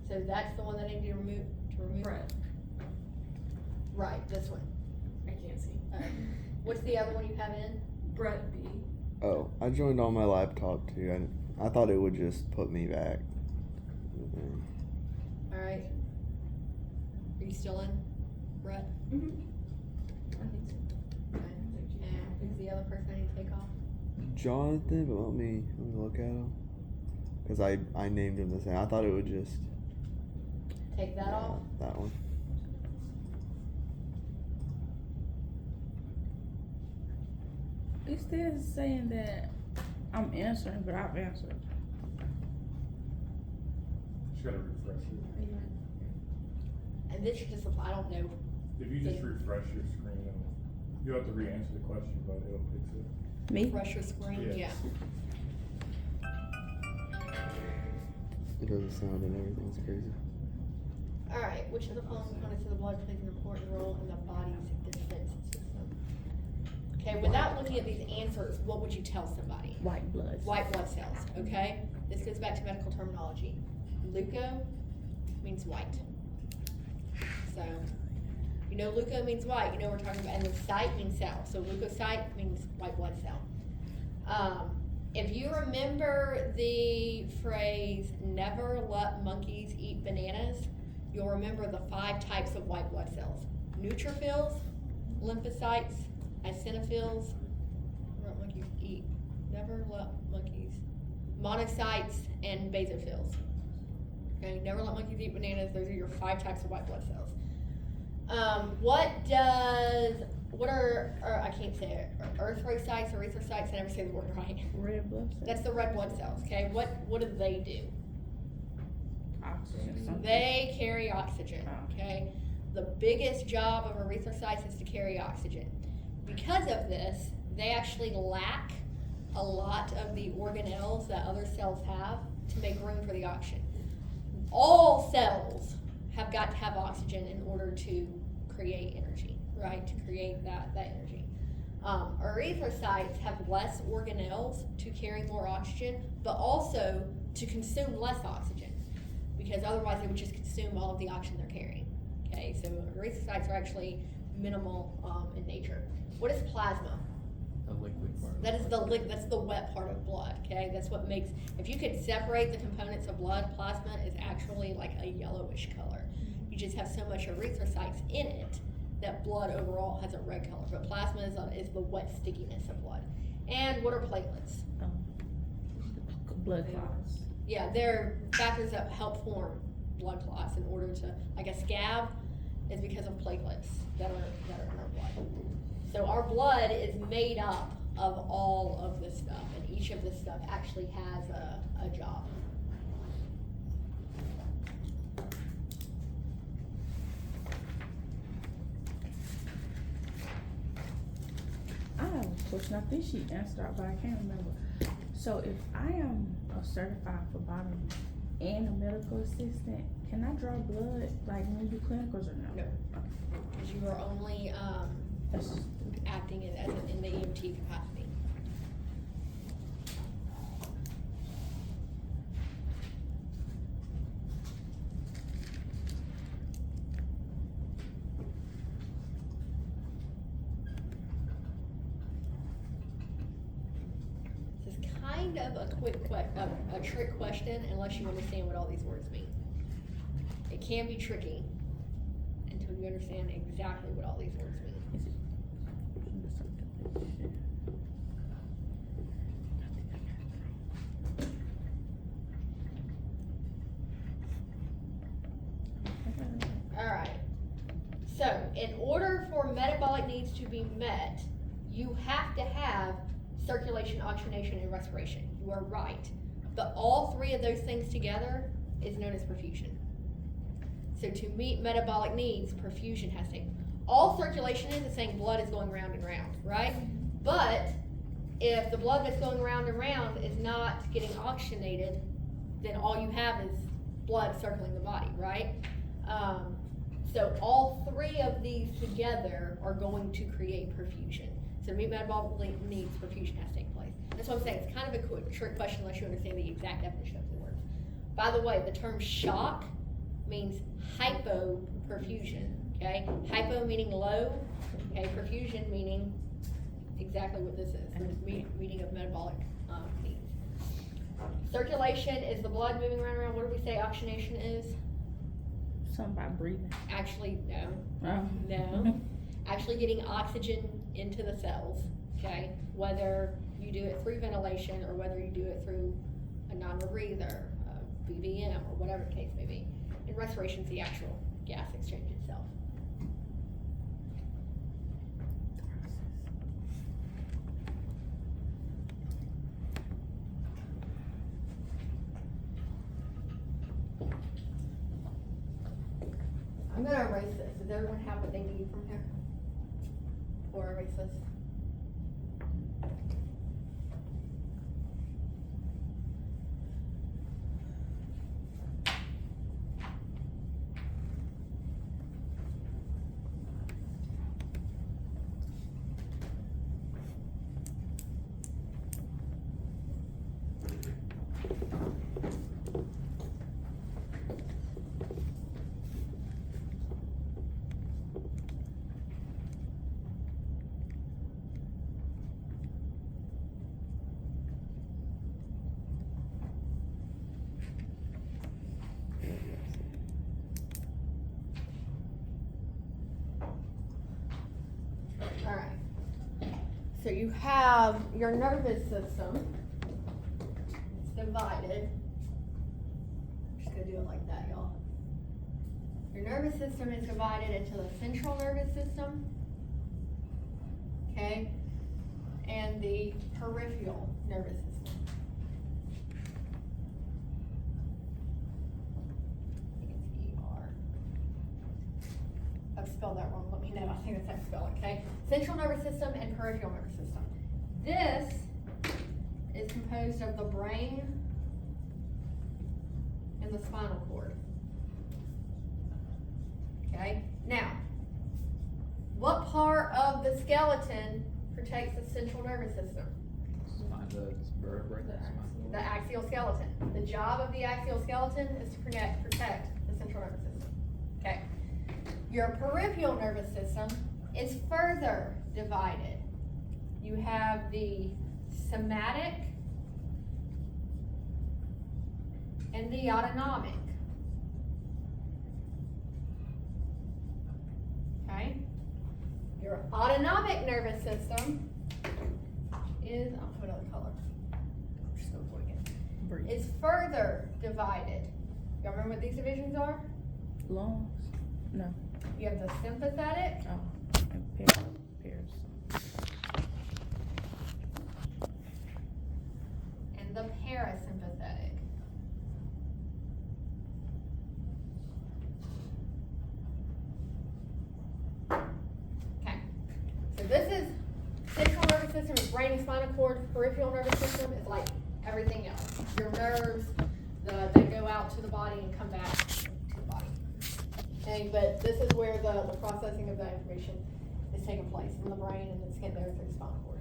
So that's the one that I need to remove. Brett. Right, this one. I can't see. What's the other one you have in? Brett B. Oh, I joined on my laptop too. I thought it would just put me back. Alright. Are you still in, Brett? Mm-hmm. I think so. Okay. And who's the other person I need to take off? Jonathan, but let me look at him. Cause I named him the same. I thought it would just Take that off? that one. It still saying that I'm answering, but I've answered. Just gotta refresh it. And this should just apply, I don't know. If you just refresh your screen, you have to re-answer the question, but it'll fix it. Me? Refresh your screen, Yeah. It doesn't sound and everything's crazy. Alright, which of the following components of the blood plays an important role in the body's defense system? Okay, without looking at these answers, what would you tell somebody? White blood. White blood cells, okay? This goes back to medical terminology. Leuco means white. So, you know leuco means white, you know what we're talking about, and then cyte means cell. So leukocyte means white blood cell. If you remember the phrase, never let monkeys eat bananas, you'll remember the 5 types of white blood cells. Neutrophils, lymphocytes, eosinophils, never let monkeys eat, never let monkeys, monocytes, and basophils. Okay, never let monkeys eat bananas, those are your 5 types of white blood cells. What are I can't say it, erythrocytes, I never say the word right. Red blood cells. That's the red blood cells, okay? What do they do? Oxygen. Something. They carry oxygen, okay? The biggest job of erythrocytes is to carry oxygen. Because of this, they actually lack a lot of the organelles that other cells have to make room for the oxygen. All cells have got to have oxygen in order to create energy, right? To create that energy. Erythrocytes have less organelles to carry more oxygen, but also to consume less oxygen, because otherwise they would just consume all of the oxygen they're carrying. Okay, so erythrocytes are actually minimal in nature. What is plasma? The liquid part. That is that's the wet part of blood, okay? That's what makes, if you could separate the components of blood, plasma is actually like a yellowish color. You just have so much erythrocytes in it that blood overall has a red color, but plasma is the wet stickiness of blood. And what are platelets? Blood clots. Yeah, they're factors that help form blood clots in order to, like a scab is because of platelets that are in our blood. So our blood is made up of all of this stuff, and each of this stuff actually has a job. I have a question. I think she answered it, but I can't remember. So if I am a certified phlebotomist and a medical assistant, can I draw blood like when we do clinicals or no? No. Because you are only That's acting in the EMT capacity. This is kind of a a trick question unless you understand what all these words mean. It can be tricky until you understand exactly what all these words mean. Alright, so in order for metabolic needs to be met, you have to have circulation, oxygenation, and respiration. You are right. But all 3 of those things together is known as perfusion. So to meet metabolic needs, perfusion has to take. All circulation is saying blood is going round and round, right? But if the blood that's going round and round is not getting oxygenated, then all you have is blood circling the body, right? So all 3 of these together are going to create perfusion. So to meet metabolic needs, perfusion has to take place. That's what I'm saying. It's kind of a trick question unless you understand the exact definition of the words. By the way, the term shock means hypoperfusion, okay? Hypo meaning low, okay, perfusion meaning exactly what this is, the meaning of metabolic needs. Circulation is the blood moving around. What do we say oxygenation is? Something about breathing. Actually, no. Oh. No. Actually getting oxygen into the cells, okay? Whether you do it through ventilation or whether you do it through a non-rebreather, BVM, or whatever the case may be. And respiration is the actual gas exchange itself. I'm gonna erase this. Does everyone have what they need from here? Or erase this? Alright. So you have your nervous system. It's divided. I'm just gonna do it like that, y'all. Your nervous system is divided into the central nervous system, okay, and the peripheral nervous system. I think it's ER. I've spelled that wrong, let me know, I think that's how to spell it, okay? Central nervous system and peripheral nervous system. This is composed of the brain and the spinal cord. Okay, now, what part of the skeleton protects the central nervous system? The axial skeleton. The job of the axial skeleton is to protect the central nervous system. Okay. Your peripheral nervous system is further divided. You have the somatic and the autonomic. Okay? Your autonomic nervous system is, I'll put another color. Just go for it again. Breathe. Is further divided. Y'all remember what these divisions are? Lungs. No. You have the sympathetic Oh. And pairs. and the parasympathetic. Okay, so this is central nervous system is brain and spinal cord. Peripheral nervous system is like everything else. Your nerves that go out to the body and come back to the body. Okay, but this is where the processing of that information is taking place in the brain and it's getting there through the spinal cord.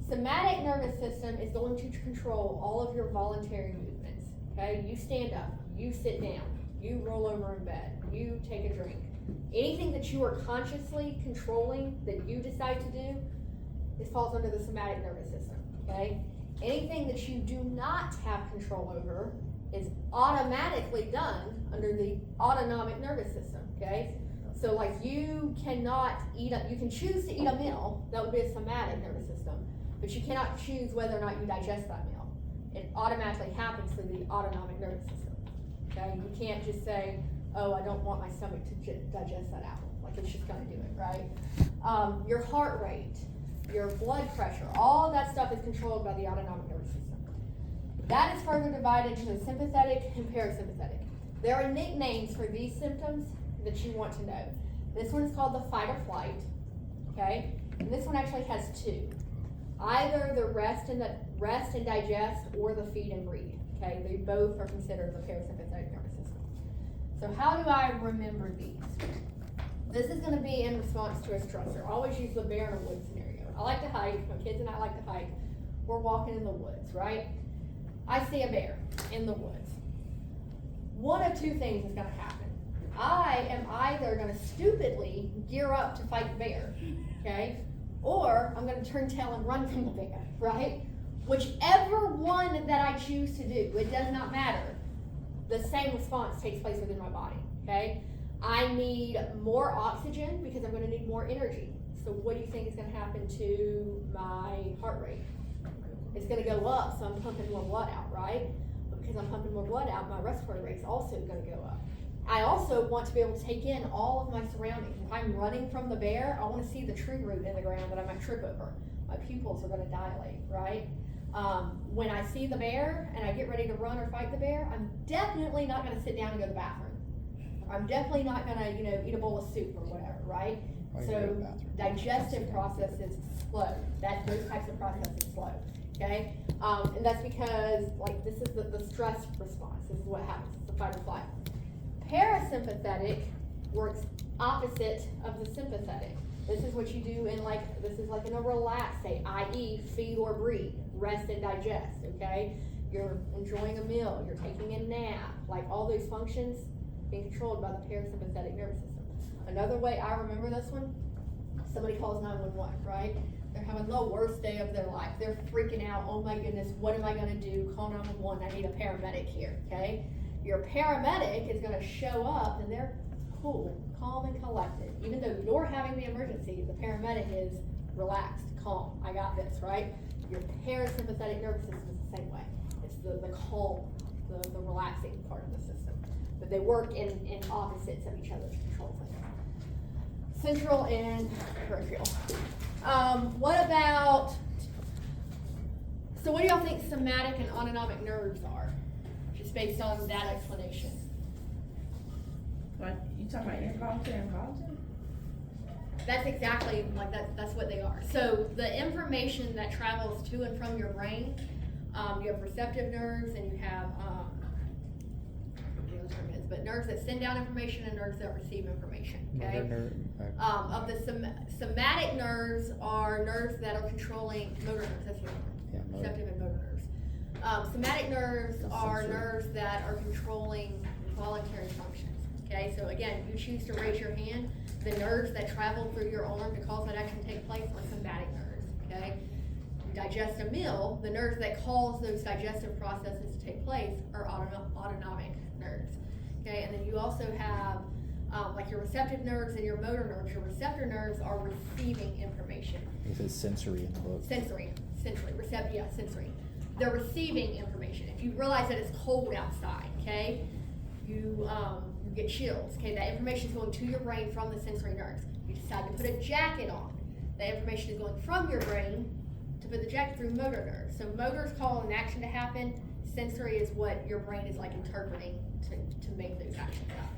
Somatic nervous system is going to control all of your voluntary movements. Okay, you stand up, you sit down, you roll over in bed, you take a drink. Anything that you are consciously controlling that you decide to do, it falls under the somatic nervous system. Okay, anything that you do not have control over is automatically done under the autonomic nervous system. Okay, so like you cannot eat you can choose to eat a meal, that would be a somatic nervous system, but you cannot choose whether or not you digest that meal. It automatically happens through the autonomic nervous system. Okay, you can't just say, oh, I don't want my stomach to digest that apple. Like it's just gonna do it, right? Your heart rate, your blood pressure, all of that stuff is controlled by the autonomic nervous system. That is further divided into sympathetic and parasympathetic. There are nicknames for these symptoms that you want to know. This one is called the fight or flight, okay? And this one actually has two. Either the rest and digest or the feed and breathe, okay? They both are considered the parasympathetic nervous system. So how do I remember these? This is gonna be in response to a stressor. I always use the bear in a wood scenario. I like to hike, my kids and I like to hike. We're walking in the woods, right? I see a bear in the woods. one of two things is gonna happen. I am either gonna stupidly gear up to fight the bear, okay? Or I'm gonna turn tail and run from the bear, right? Whichever one that I choose to do, it does not matter. The same response takes place within my body, okay? I need more oxygen because I'm gonna need more energy. So what do you think is gonna happen to my heart rate? It's gonna go up, so I'm pumping more blood out, right? But because I'm pumping more blood out, my respiratory rate's also gonna go up. I also want to be able to take in all of my surroundings. If I'm running from the bear, I wanna see the tree root in the ground that I might trip over. My pupils are gonna dilate, right? When I see the bear and I get ready to run or fight the bear, I'm definitely not gonna sit down and go to the bathroom. I'm definitely not gonna, eat a bowl of soup or whatever, right? So digestive processes slow. Those types of processes slow, okay? And that's because, this is the stress response. This is what happens. It's the fight or flight. Parasympathetic works opposite of the sympathetic. This is what you do in in a relaxed state, i.e. feed or breathe, rest and digest, okay? You're enjoying a meal, you're taking a nap, all those functions being controlled by the parasympathetic nervous system. Another way I remember this one, somebody calls 911, right? They're having the worst day of their life. They're freaking out, oh my goodness, what am I gonna do? Call 911, I need a paramedic here, okay? Your paramedic is gonna show up and they're cool, calm and collected. Even though you're having the emergency, the paramedic is relaxed, calm, I got this, right? Your parasympathetic nervous system is the same way. It's the calm, the relaxing part of the system. But they work in opposites of each other to control things. Central and peripheral. So what do y'all think somatic and autonomic nerves are? Just based on that explanation. Like, you talking about involuntary and voluntary? That's exactly, that's what they are. So the information that travels to and from your brain, you have receptive nerves and you have, but nerves that send down information and nerves that receive information, okay? Of the somatic nerves are nerves that are controlling motor nerves, that's the other one, receptive and motor nerves. Somatic nerves are nerves that are controlling voluntary functions, okay? So again, you choose to raise your hand, the nerves that travel through your arm to cause that action to take place are somatic nerves, okay? You digest a meal, the nerves that cause those digestive processes to take place are autonomic nerves. Okay, and then you also have your receptive nerves and your motor nerves. Your receptor nerves are receiving information. It says sensory in the book. Sensory, sensory. They're receiving information. If you realize that it's cold outside, okay, you get chills. Okay, that information is going to your brain from the sensory nerves. You decide to put a jacket on. That information is going from your brain to put the jacket through motor nerves. So motors call an action to happen. Sensory is what your brain is interpreting to make those actions happen.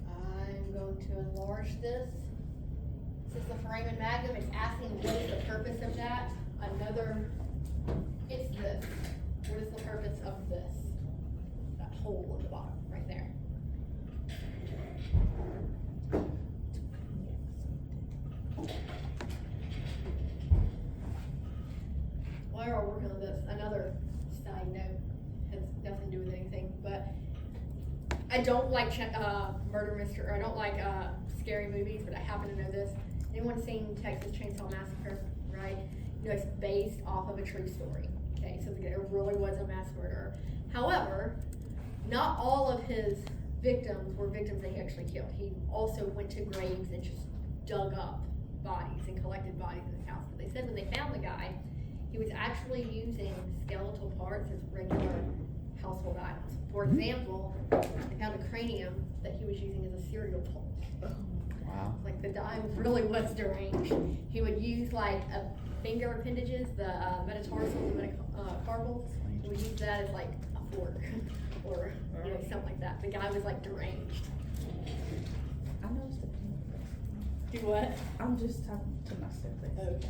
I'm going to enlarge this. This is the foramen magnum. It's asking what is the purpose of that. It's this. What is the purpose of this? That hole in the bottom, right there. While we're working on this, another side note, has nothing to do with anything, but I don't like murder mystery, or I don't like scary movies, but I happen to know this. Anyone seen Texas Chainsaw Massacre, right? It's based off of a true story, okay? So there really was a mass murderer. However, not all of his victims were victims that he actually killed. He also went to graves and just dug up bodies and collected bodies in his house. But they said when they found the guy, he was actually using skeletal parts as regular household items. For example, they found a cranium that he was using as a cereal bowl. Wow. The guy really was deranged. He would use a finger appendages, the metatarsals and metacarpals. He would use that as a fork or something like that. The guy was deranged. I noticed the Do what? I'm just talking to myself. Okay.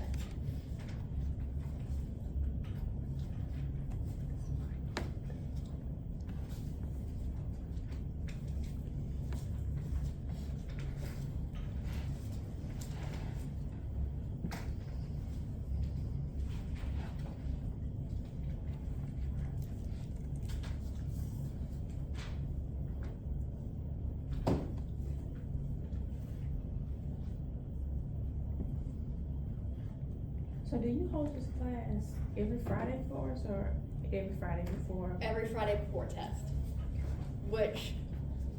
do you hold this class every Friday for us or every Friday before? Every Friday before test. Which,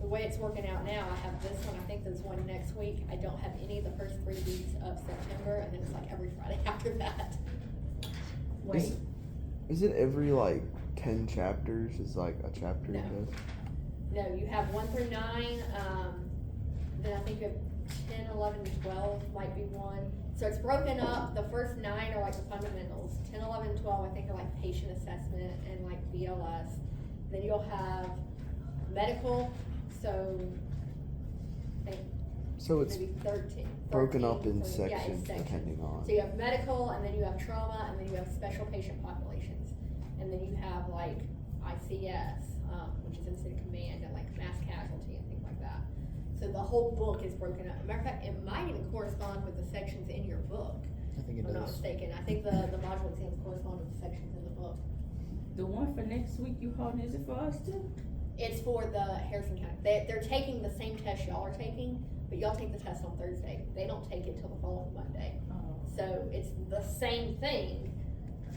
the way it's working out now, I have this one, I think there's one next week. I don't have any of the first 3 weeks of September, and then it's like every Friday after that. Wait, Is it every like 10 chapters? Is like a chapter No. test? No, you have 1 through 9, then I think you have 10, 11, 12 might be one. So it's broken up, the first 9 are like the fundamentals, 10, 11, 12 I think are like patient assessment and like BLS. Then you'll have medical, so I think So it's maybe 13. broken up in 13, so yeah, sections it's sections. depending on. So you have medical, and then you have trauma, and then you have special patient populations. And then you have like ICS, which is incident command, and like mass casualty and things like that. So the whole book is broken up. Matter of fact, it might even correspond with the sections in your book, I think if it I'm not does. mistaken. I think the module exams correspond with the sections in the book. the one for next week you holding, is it for us too? It's for the Harrison County. They're taking the same test y'all are taking, but y'all take the test on Thursday. They don't take it till the following Monday. Oh, So it's the same thing,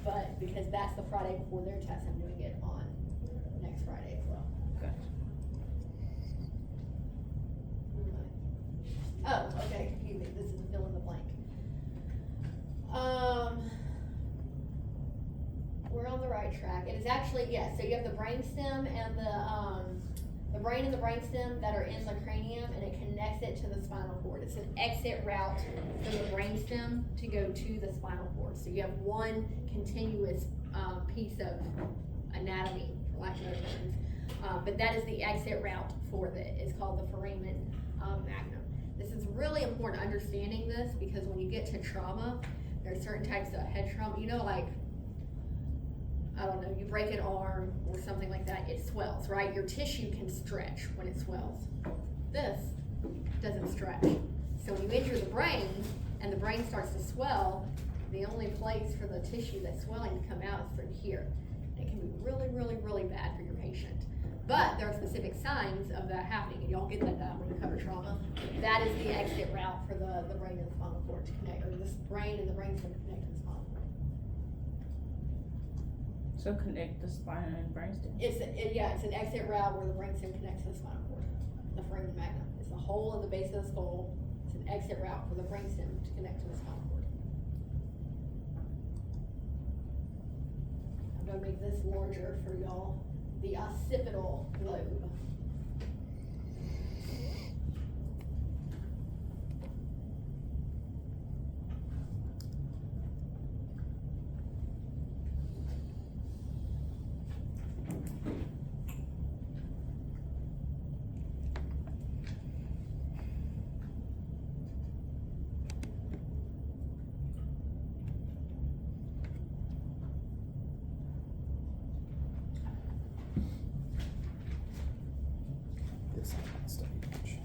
but because that's the Friday before their test, I'm doing it on next Friday as well. gotcha. Oh, okay, excuse me, this is fill in the blank. We're on the right track. It is actually, yes, so you have the brainstem and the brain and the brainstem that are in the cranium, and it connects it to the spinal cord. It's an exit route from the brainstem to go to the spinal cord. So you have one continuous, piece of anatomy, for lack of better terms. But that is the exit route for it's called the foramen magnum. This is really important understanding this, because when you get to trauma, there are certain types of head trauma, you know, like, I don't know, you break an arm or something like that, it swells, right? Your tissue can stretch when it swells. This doesn't stretch. So when you injure the brain and the brain starts to swell, the only place for the tissue that's swelling to come out is through here. It can be really, really, really bad for your patient. But there are specific signs of that happening, and y'all get that down when you cover trauma. That is the exit route for the brain and the spinal cord to connect, or this brain and the brainstem to connect to the spinal cord. So connect the spine and brainstem. It's an exit route where the brainstem connects to the spinal cord. The foramen magnum. It's the hole at the base of the skull. It's an exit route for the brainstem to connect to the spinal cord. I'm gonna make this larger for y'all. The occipital lobe. This I'm not studying much.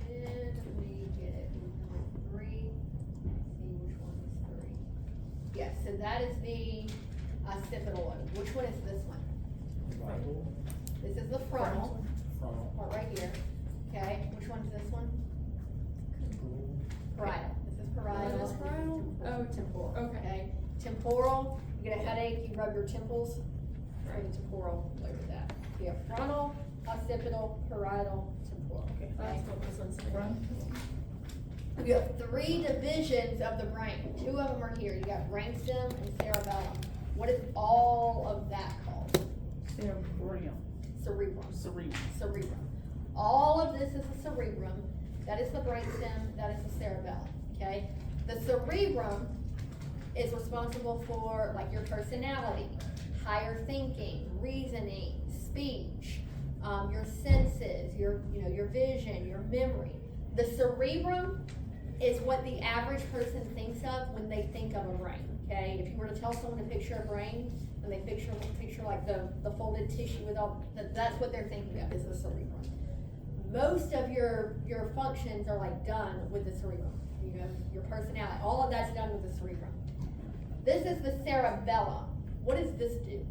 Did we get it? Three. Let's see which one is three. Yes, so that is the occipital lobe. Which one is this one? Frontal. This is the frontal Frontal. part right here. Okay, which one is this one? Parietal. This is parietal. What is parietal? Oh, temporal. Okay. Okay, temporal, you get a headache, you rub your temples, for the temporal lobe of that. You have frontal, occipital, parietal, temporal. Okay. That's what this one's saying. You have 3 divisions of the brain. 2 of them are here. You got brainstem and cerebellum. What is all of that called? Cerebrum. Cerebrum. Cerebrum. Cerebrum. All of this is the cerebrum. That is the brainstem. That is the cerebellum. Okay. The cerebrum is responsible for like your personality, higher thinking, reasoning, speech, your senses, your vision, your memory. The cerebrum is what the average person thinks of when they think of a brain, okay? If you were to tell someone to picture a brain, and they picture like the folded tissue with all, that's what they're thinking of, is the cerebrum. Most of your functions are like done with the cerebrum. Your personality, all of that's done with the cerebrum. This is the cerebellum. What does this do?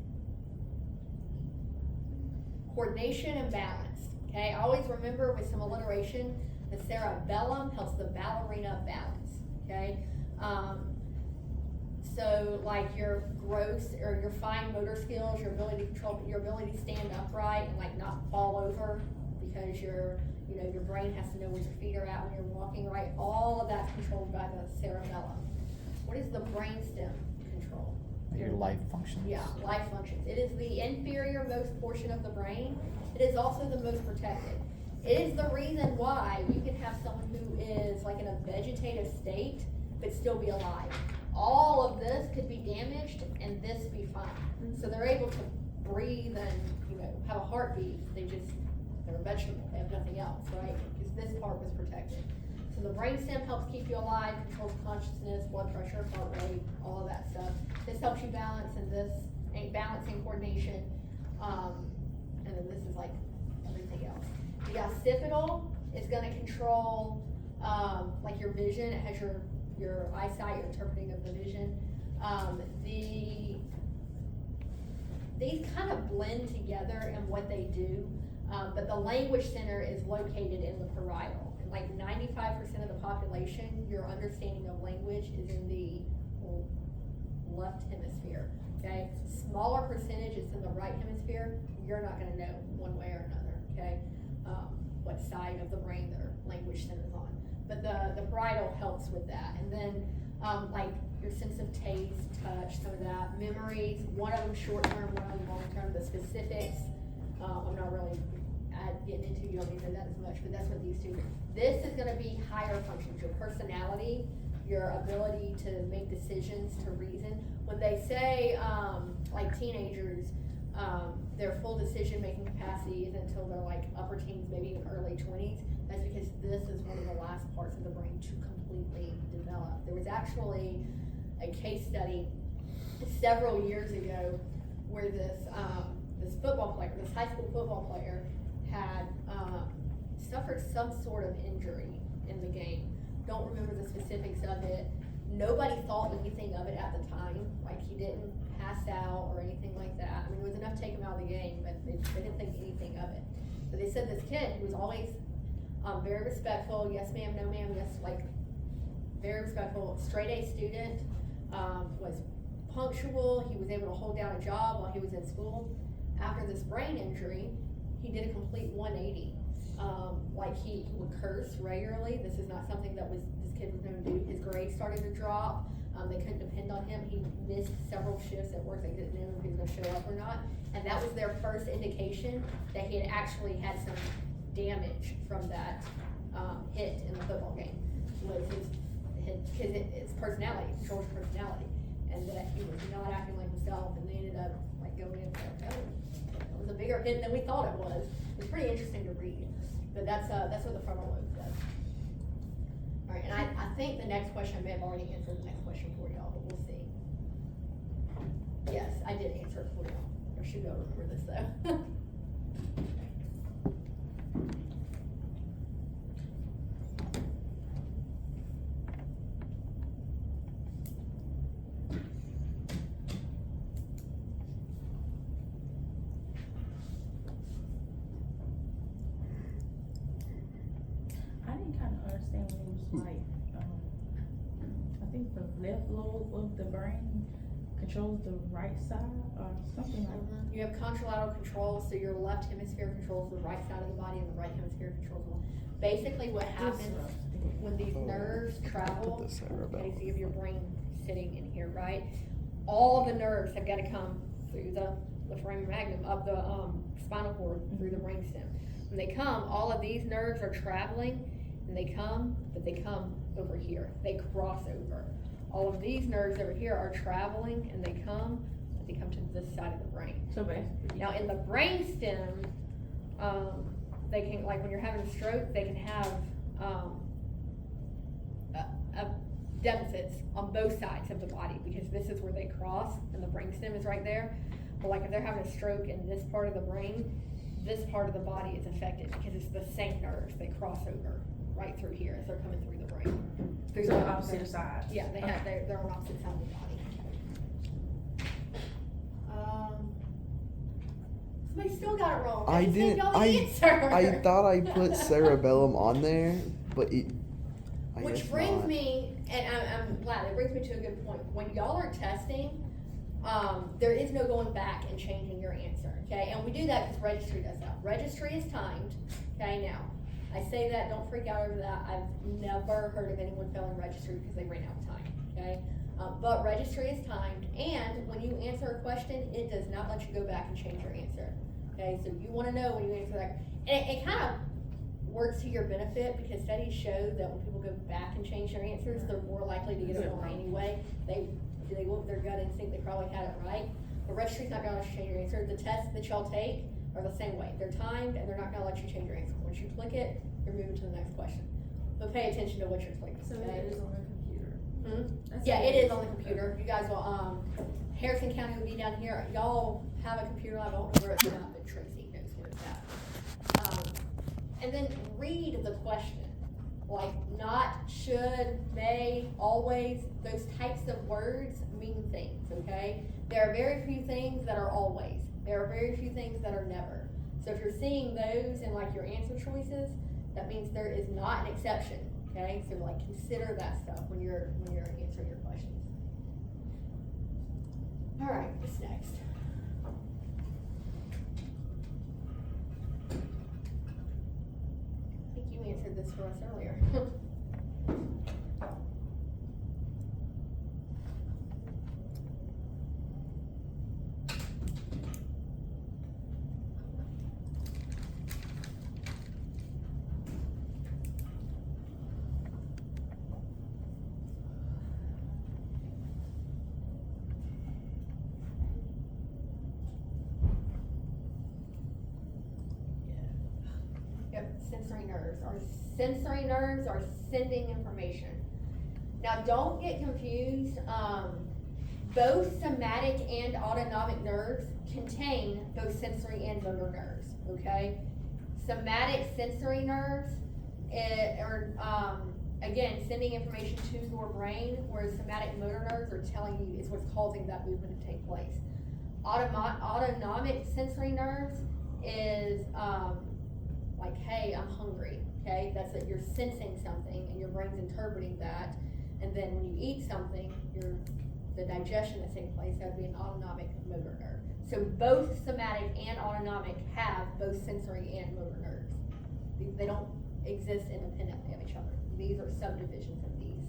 Coordination and balance, okay? Always remember with some alliteration, the cerebellum helps the ballerina balance, okay? So like your gross or your fine motor skills, your ability to control, your ability to stand upright and like not fall over because your brain has to know where your feet are at when you're walking, right? All of that's controlled by the cerebellum. What is the brainstem control? Your life functions. Yeah, life functions. It is the inferior most portion of the brain. It is also the most protected. It is the reason why you can have someone who is like in a vegetative state but still be alive. All of this could be damaged and this be fine. So they're able to breathe and have a heartbeat. They're a vegetable. They have nothing else, right? Because this part was protected. So the brainstem helps keep you alive, controls consciousness, blood pressure, heart rate, all of that stuff. This helps you balance, and this ain't balancing coordination. And then this is like everything else. The occipital is going to control like your vision. It has your eyesight, your interpreting of the vision. These kind of blend together in what they do, but the language center is located in the parietal. And like 95% of the population, your understanding of language is in the left hemisphere, okay? Smaller percentage is in the right hemisphere. You're not gonna know one way or another, okay? What side of the brain their language center is on. But the parietal helps with that. And then like your sense of taste, touch, some of that, memories, one of them short term, one of them long term, the specifics, I'm not really getting into, you don't need to know that as much, but that's what these two do. This is gonna be higher functions, your personality, your ability to make decisions, to reason. When they say, like teenagers, their full decision-making capacity is until they're like upper teens, maybe even early 20s, that's because this is one of the last parts of the brain to completely develop. There was actually a case study several years ago where this football player, this high school football player, had suffered some sort of injury in the game. Don't remember the specifics of it. Nobody thought anything of it at the time. Like he didn't pass out or anything like that. I mean, it was enough to take him out of the game, but they didn't think anything of it. But they said this kid, who was always very respectful, yes ma'am, no ma'am, yes, like very respectful, straight A student, was punctual. He was able to hold down a job while he was in school. After this brain injury, he did a complete 180. Like he would curse regularly. This is not something that this kid was going to do. His grades started to drop. They couldn't depend on him. He missed several shifts at work. They didn't know if he was going to show up or not. And that was their first indication that he had actually had some damage from that hit in the football game. Was his personality, controls your personality, and that he was not acting like himself. And they ended up like going in there. It was a bigger hit than we thought it was. It's pretty interesting to read, but that's what the frontal lobe does. All right, and I think the next question, I may have already answered the next question for y'all, but we'll see. Yes, I did answer it for y'all. I should go remember this though. I didn't kind of understand when it was like, I think the left lobe of the brain controls the right side or something like that. You have contralateral control, so your left hemisphere controls the right side of the body and the right hemisphere controls the left. Basically what happens when these nerves travel, okay, so you have your brain sitting in here, right? All of the nerves have got to come through the foramen magnum of the spinal cord, through the brainstem. When they come, all of these nerves are traveling, and they come, but they come over here. They cross over. All of these nerves over here are traveling, and they come, but they come to this side of the brain. So basically. Now, in the brain stem, they can, like when you're having a stroke, they can have deficits on both sides of the body, because this is where they cross and the brain stem is right there. But like if they're having a stroke in this part of the brain, this part of the body is affected because it's the same nerves, they cross over right through here as they're coming through the brain. Through So the opposite sides. Yeah, they have, they're on opposite sides of the body. Somebody still got it wrong. I just didn't- gave y'all the answer. I thought I put cerebellum on there, but I Which guess brings not. me, and I'm glad, it brings me to a good point. When y'all are testing, there is no going back and changing your answer, okay? And we do that because registry does that. Registry is timed, okay? Now, I say that, don't freak out over that. I've never heard of anyone failing registry because they ran out of time, okay? But registry is timed, and when you answer a question, it does not let you go back and change your answer, okay? So you wanna know when you answer that, and it kind of works to your benefit, because studies show that when people go back and change their answers, they're more likely to get it wrong anyway. They go with their gut instinct, they probably had it right. But registry's not gonna let you change your answer. The tests that y'all take are the same way. They're timed, and they're not gonna let you change your answer. Once you click it, you're moving to the next question. But pay attention to what you're clicking, So okay? it is on the computer. Hmm? That's Yeah, what it is on the computer. You guys will, Harrison County will be down here. Y'all have a computer, I don't know where it's at, but Tracy knows where it's at. And then read the question. Like not, should, may, always, those types of words mean things, okay? There are very few things that are always. There are very few things that are never. So if you're seeing those in like your answer choices, that means there is not an exception, okay? So like consider that stuff when you're answering your questions. All right, what's next? I think you answered this for us earlier. Yep, sensory nerves. Our sensory nerves are sending information. Now don't get confused, both somatic and autonomic nerves contain both sensory and motor nerves, okay? Somatic sensory nerves are, again, sending information to your brain, whereas somatic motor nerves are telling you is what's causing that movement to take place. Autonomic sensory nerves is, like, hey, I'm hungry, okay? That's that you're sensing something and your brain's interpreting that. And then when you eat something, the digestion that's taking place, that would be an autonomic motor nerve. So both somatic and autonomic have both sensory and motor nerves. They don't exist independently of each other. These are subdivisions of these.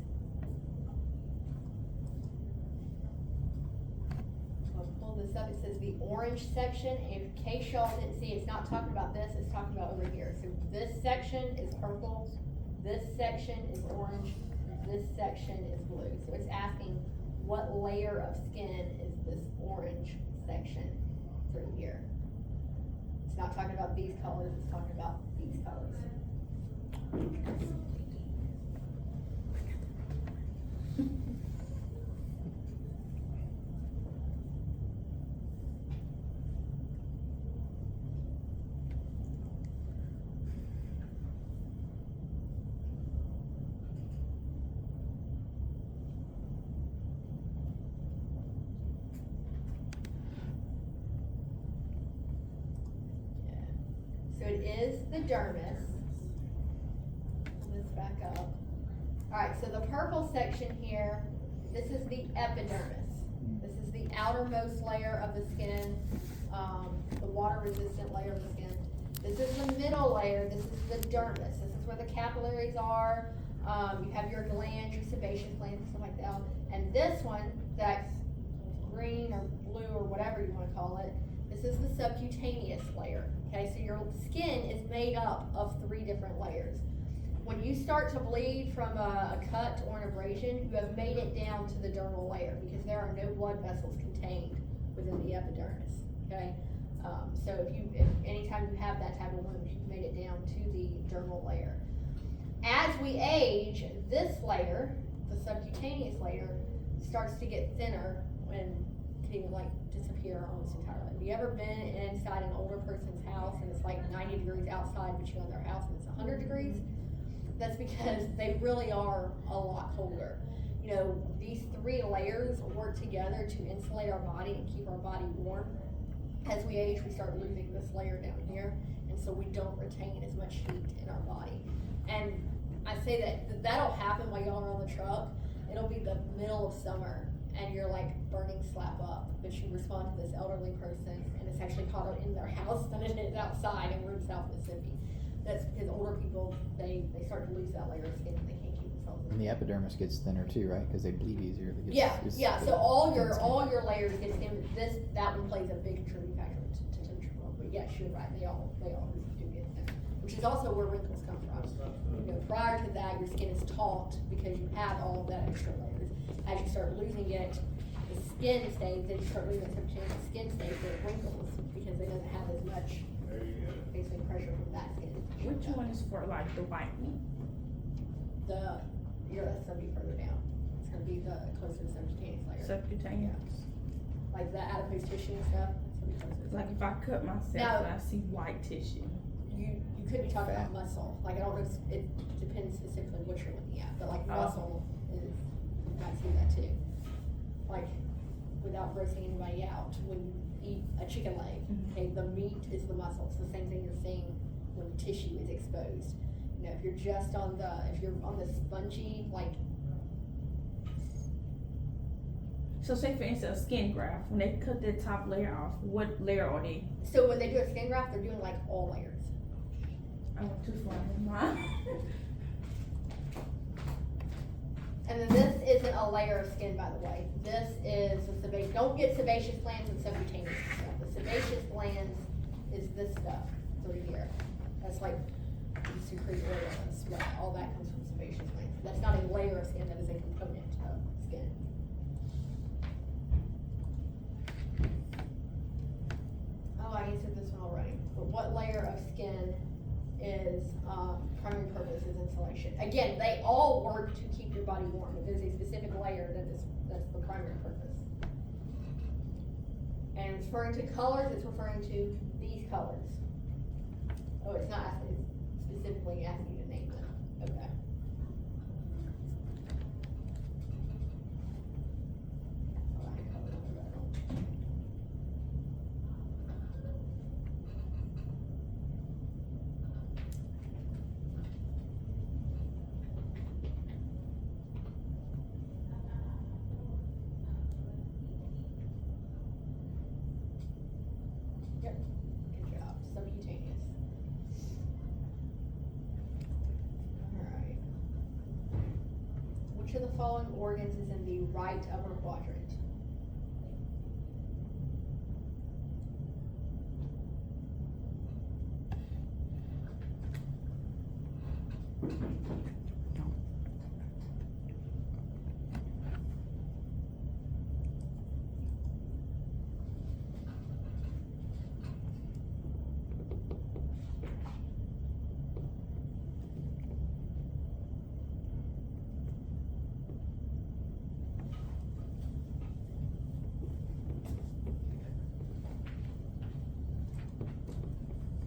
I'll pull this up. It says the orange section. In case y'all didn't see, it's not talking about this, it's talking about over here. So this section is purple, this section is orange, this section is blue. So it's asking what layer of skin is this orange section through here. It's not talking about these colors, it's talking about these colors. So it is the dermis. Let's back up. Alright, so the purple section here, this is the epidermis. This is the outermost layer of the skin, the water resistant layer of the skin. This is the middle layer, this is the dermis. This is where the capillaries are. You have your glands, your sebaceous glands, stuff like that. And this one, that's green or blue or whatever you want to call it, this is the subcutaneous layer. Okay, so your skin is made up of 3 different layers. When you start to bleed from a cut or an abrasion, you have made it down to the dermal layer because there are no blood vessels contained within the epidermis, okay? So if anytime you have that type of wound, you've made it down to the dermal layer. As we age, this layer, the subcutaneous layer, starts to get thinner and can even like disappear almost entirely. Have you ever been inside an older person's house and it's like 90 degrees outside, but you're in their house and it's 100 degrees? That's because they really are a lot colder. You know, these three layers work together to insulate our body and keep our body warm. As we age, we start losing this layer down here, and so we don't retain as much heat in our body. And I say that'll happen while y'all are on the truck. It'll be the middle of summer, and you're like burning slap up, but you respond to this elderly person, and it's actually hotter in their house than it is outside, and we're in South Mississippi. That's because older people, they start to lose that layer of skin, and they can't keep themselves in. And the epidermis gets thinner too, right? Because they bleed easier. It gets, Yeah. So all your layers get thin. That one plays a big contributing factor to temperature control. But yes, you're right. They all do get thinner, which is also where wrinkles come from. You know, prior to that, your skin is taut because you have all of that extra layers. As you start losing it, the skin stays. As you start losing the temperature, the skin stays. It wrinkles because it doesn't have as much basically pressure from that skin. Which one is for like the white meat? That's gonna be further down. It's gonna be the closer to the subcutaneous layer. Subcutaneous. Like the adipose tissue and stuff. It's gonna be closer. Like if I cut myself Now- and I see white tissue. You could be talking Fat. about muscle. Like I don't know, it depends specifically what you're looking at, but like Oh. muscle is, you might see that too. Like, without grossing anybody out, when you eat a chicken leg, Mhm. okay, the meat is the muscle. It's the same thing you're seeing when tissue is exposed. You know, if you're on the spongy, like, So say for instance, a skin graft, when they cut that top layer off, what layer are they? so when they do a skin graft, they're doing like all layers. I went too far in mine. And then this isn't a layer of skin, by the way. This is the sebaceous. Don't get sebaceous glands and subcutaneous stuff. The sebaceous glands is this stuff through here. That's like you secrete oil and sweat. All that comes from sebaceous glands. That's not a layer of skin. That is a component of skin. Oh, I answered this one already. But what layer of skin is primary purpose is insulation? Again, they all work to keep your body warm. If there's a specific layer, that's the primary purpose. And it's referring to colors, it's referring to these colors. Oh, it's not asking, it's specifically asking you to name them. Okay. Oh, I had color on that. Yep, good job, subcutaneous. Alright. Which of the following organs is in the right upper quadrant?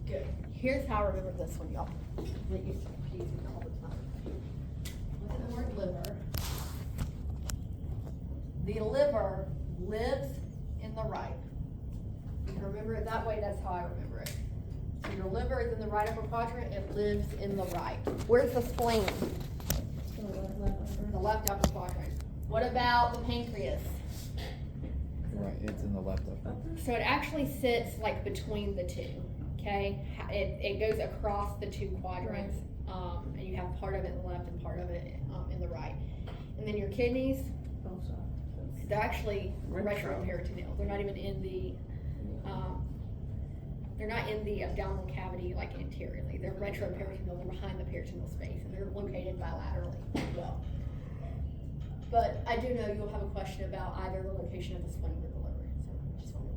Good. Here's how I remember this one, y'all. It used to confuse me all the time. Look at the word liver. The liver lives in the right. If you remember it that way, that's how I remember it. So your liver is in the right upper quadrant, it lives in the right. Where's the spleen? The left upper quadrant. What about the pancreas? Right, it's in the left upper. So it actually sits like between the two, okay? It goes across the two quadrants, and you have part of it in the left and part of it in the right. And then your kidneys, they're actually retroperitoneal. They're not even in the, they're not in the abdominal cavity like anteriorly. They're retroperitoneal. They're behind the peritoneal space, and they're located bilaterally as well. But I do know you'll have a question about either the location of the spleen or the liver, so just want to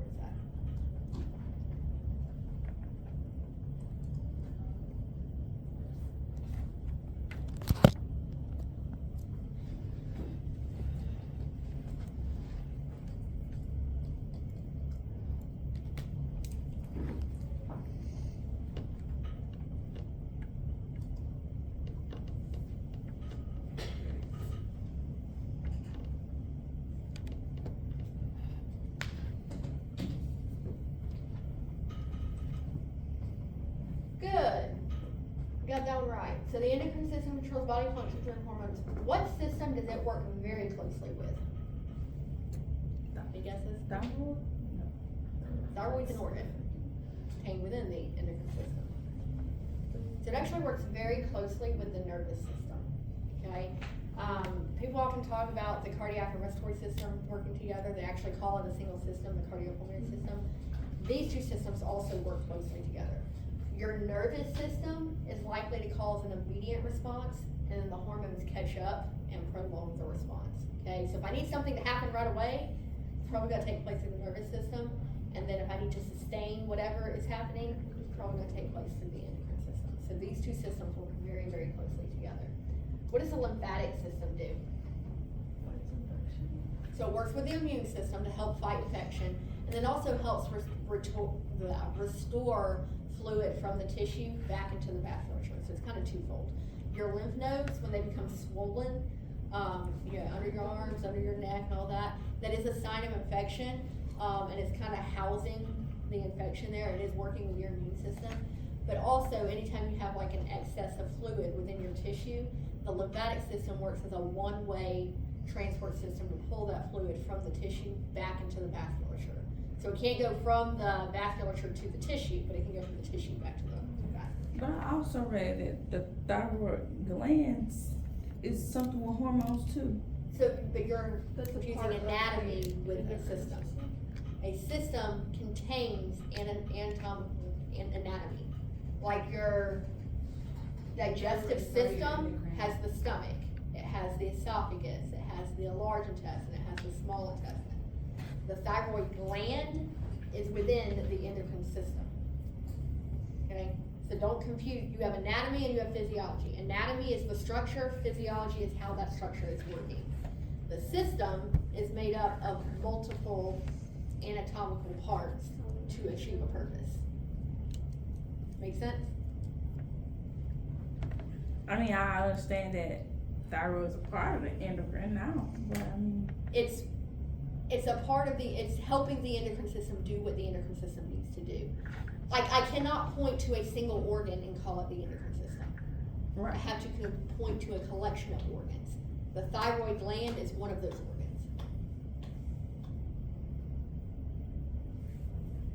down right. So the endocrine system controls body functions and hormones. What system does it work very closely with? Any guesses? Thyroid? Thyroid's an organ contained within the endocrine system. So it actually works very closely with the nervous system, okay? People often talk about the cardiac and respiratory system working together. They actually call it a single system, the cardiopulmonary system. These two systems also work closely together. Your nervous system is likely to cause an immediate response, and then the hormones catch up and prolong the response, okay? So if I need something to happen right away, it's probably gonna take place in the nervous system. And then if I need to sustain whatever is happening, it's probably gonna take place through the endocrine system. So these two systems work very, very closely together. What does the lymphatic system do? So it works with the immune system to help fight infection, and then also helps restore fluid from the tissue back into the vasculature. So it's kind of twofold. Your lymph nodes, when they become swollen, under your arms, under your neck and all that, that is a sign of infection, and it's kind of housing the infection there. It is working with your immune system. But also, anytime you have like an excess of fluid within your tissue, the lymphatic system works as a one-way transport system to pull that fluid from the tissue back into the vasculature. So it can't go from the vasculature to the tissue, but it can go from the tissue back to the vasculature. But I also read that the thyroid glands is something with hormones too. So, but you're confusing anatomy with a system. A system contains an anatomy. Like your digestive system has the stomach, it has the esophagus, it has the large intestine, it has the small intestine. The thyroid gland is within the endocrine system. Okay? So don't confuse, you have anatomy and you have physiology. Anatomy is the structure, physiology is how that structure is working. The system is made up of multiple anatomical parts to achieve a purpose. Make sense? I mean, I understand that thyroid is a part of the endocrine now, but I mean. It's a part of it's helping the endocrine system do what the endocrine system needs to do. Like, I cannot point to a single organ and call it the endocrine system. Right. I have to point to a collection of organs. The thyroid gland is one of those organs.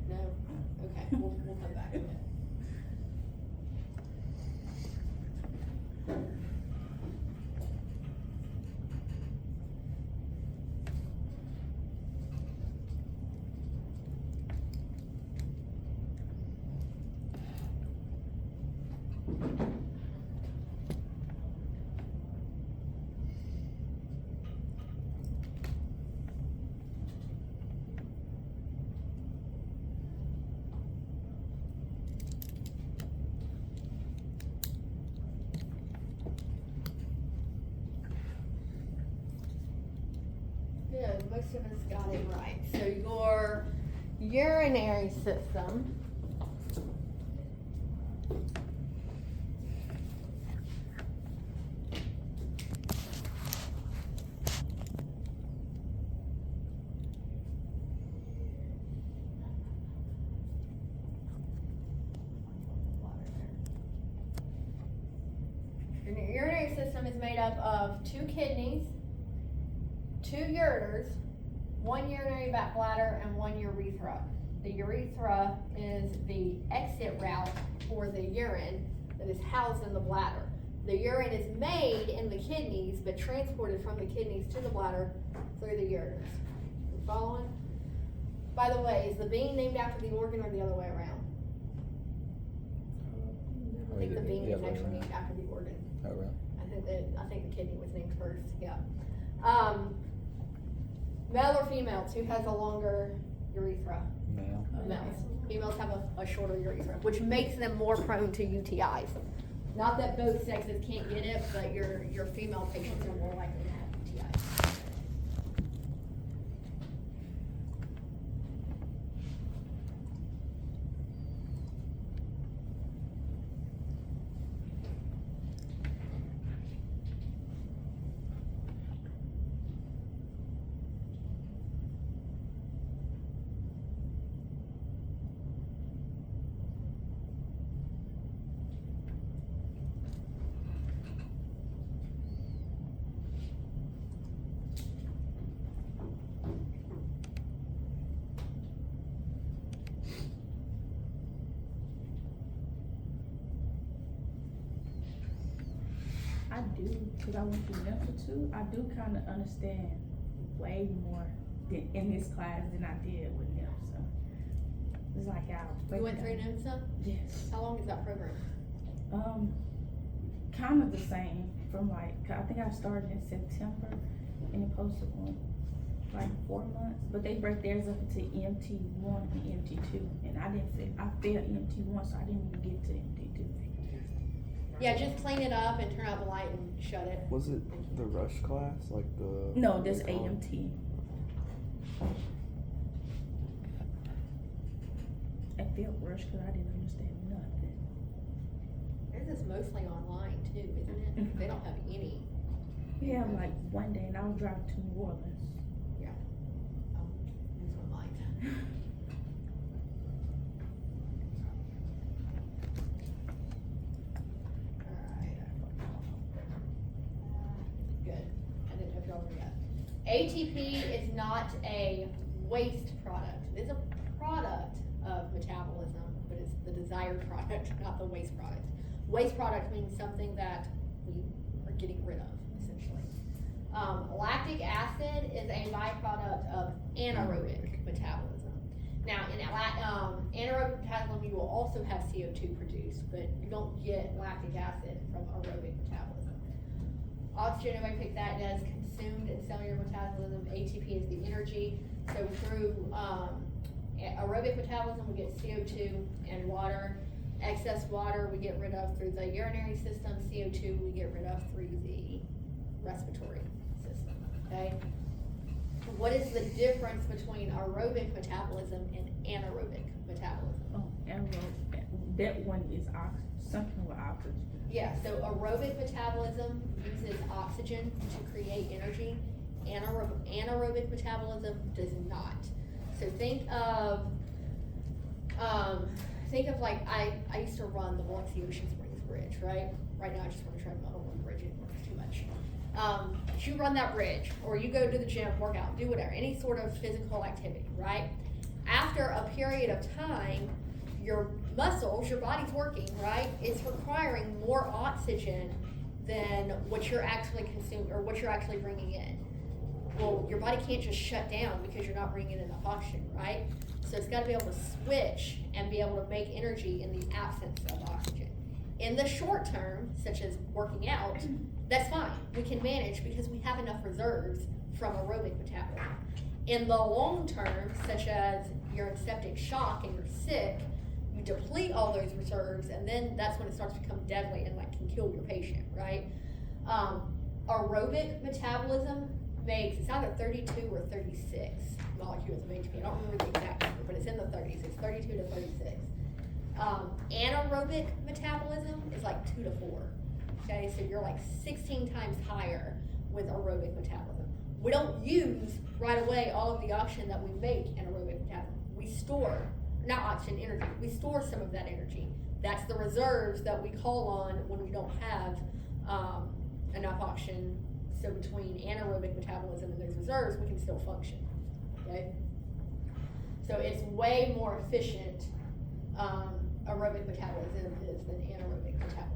No? Okay, we'll come back to it. Good, most of us got it right. So your urinary system is made up of 2 kidneys, 2 ureters, 1 urinary bladder, and 1 urethra. The urethra is the exit route for the urine that is housed in the bladder. The urine is made in the kidneys, but transported from the kidneys to the bladder through the ureters. You following? By the way, is the bean named after the organ or the other way around? I think the bean is actually named after the organ. Oh, really? I think the kidney was named first, yeah. Male or female, who has a longer urethra? Male. Males. Females have a shorter urethra, which makes them more prone to UTIs. Not that both sexes can't get it, but your female patients are more likely to have UTIs. I do, cause I went through NIFA too. I do kind of understand way more in this class than I did with NIFA. So it's like I You went through NIMSA? Yes. How long is that program? Kind of the same from like, I think I started in September and it posted on like 4 months, but they break theirs up into EMT 1 and EMT 2, and I failed EMT 1, so I didn't even get to EMT 2. Yeah, just clean it up and turn out the light and shut it. Was it the rush class? Like the. No, that's AMT. I failed rush because I didn't understand nothing. This is mostly online too, isn't it? They don't have any. We have like one day and I was driving to New Orleans. It's online. Good. I didn't know if y'all were yet. ATP is not a waste product. It is a product of metabolism, but it's the desired product, not the waste product. Waste product means something that we are getting rid of, essentially. Lactic acid is a byproduct of anaerobic metabolism. Now, in anaerobic metabolism, you will also have CO2 produced, but you don't get lactic acid from aerobic metabolism. Oxygen, nobody picked that, it is consumed in cellular metabolism. ATP is the energy. So through aerobic metabolism, we get CO2 and water. Excess water we get rid of through the urinary system. CO2 we get rid of through the respiratory system, okay? What is the difference between aerobic metabolism and anaerobic metabolism? Oh, anaerobic. That one is something with oxygen. Yeah, so aerobic metabolism uses oxygen to create energy. Anaerobic metabolism does not. So think of like, I used to run the Biloxi Ocean Springs Bridge, right? Right now I just want to try to run the bridge anymore, it's too much. You run that bridge, or you go to the gym, work out, do whatever, any sort of physical activity, right? After a period of time, your muscles, your body's working, right? It's requiring more oxygen than what you're actually consuming, or what you're actually bringing in. Well, your body can't just shut down because you're not bringing in enough oxygen, right? So it's got to be able to switch and be able to make energy in the absence of oxygen. In the short term, such as working out, that's fine. We can manage because we have enough reserves from aerobic metabolism. In the long term, such as you're in septic shock and you're sick, you deplete all those reserves, and then that's when it starts to become deadly and like can kill your patient, right? Aerobic metabolism makes, it's either 32 or 36 molecules of ATP. I don't remember the exact number, but it's in the 30s. It's 32 to 36. Anaerobic metabolism is like 2 to 4. Okay, so you're like 16 times higher with aerobic metabolism. We don't use right away all of the oxygen that we make in aerobic metabolism. We store, not oxygen, energy. We store some of that energy. That's the reserves that we call on when we don't have enough oxygen. So between anaerobic metabolism and those reserves, we can still function, okay? So it's way more efficient, aerobic metabolism is than anaerobic metabolism.